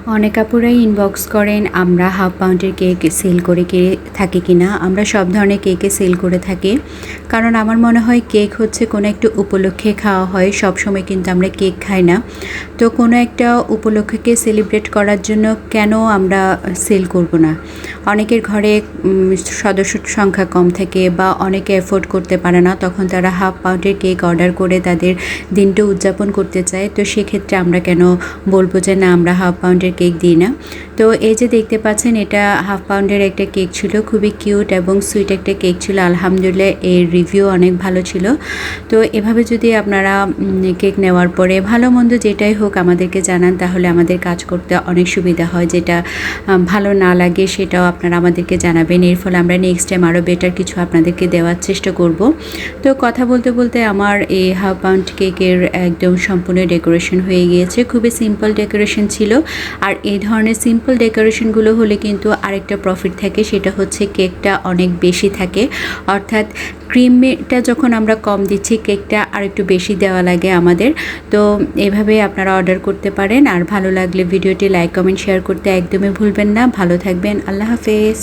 অনেক আপুরাই ইনবক্স করেন আমরা হাফ পাউন্ডের কেক সেল করে থাকি কিনা। আমরা সব ধরনের কেকে সেল করে থাকি, কারণ আমার মনে হয় কেক হচ্ছে কোনো একটা উপলক্ষে খাওয়া হয়, সব সময় কিন্তু আমরা কেক খাই না। তো কোনো একটা উপলক্ষকে সেলিব্রেট করার জন্য কেন আমরা সেল করব না। অনেকের ঘরে সদস্য সংখ্যা কম থাকে বা অনেকে অ্যাফোর্ড করতে পারে না, তখন তারা হাফ পাউন্ডের কেক অর্ডার করে তাদের দিনটা উদযাপন করতে চায়। তো সেক্ষেত্রে আমরা কেন বলবো যে না আমরা হাফ পাউন্ডের কেক দিই না। তো এই যে দেখতে পাচ্ছেন, এটা হাফ পাউন্ডের একটা কেক ছিল, খুবই কিউট এবং সুইট একটা কেক ছিল। আলহামদুলিল্লাহ এর রিভিউ অনেক ভালো ছিল। তো এভাবে যদি আপনারা কেক নেওয়ার পরে ভালো মন্দ যেটাই হোক আমাদেরকে জানান, তাহলে আমাদের কাজ করতে অনেক সুবিধা হয়। যেটা ভালো না লাগে সেটাও আপনারা আমাদেরকে জানাবেন, এর ফলে আমরা নেক্সট টাইম আরও বেটার কিছু আপনাদেরকে দেওয়ার চেষ্টা করব। তো কথা বলতে বলতে আমার এই হাফ পাউন্ড কেকের একদম সম্পূর্ণ ডেকোরেশন হয়ে গিয়েছে। খুবই সিম্পল ডেকোরেশন ছিল। আর এই ধরনের সিম্পল ডেকোরেশনগুলো হলে কিন্তু আরেকটা প্রফিট থাকে, সেটা হচ্ছে কেকটা অনেক বেশি থাকে। অর্থাৎ ক্রিমটা যখন আমরা কম দিচ্ছি, কেকটা আর একটু বেশি দেওয়া লাগে আমাদের। তো এভাবে আপনারা অর্ডার করতে পারেন। আর ভালো লাগলে ভিডিওটি লাইক কমেন্ট শেয়ার করতে একদমই ভুলবেন না। ভালো থাকবেন, আল্লাহ হাফেজ।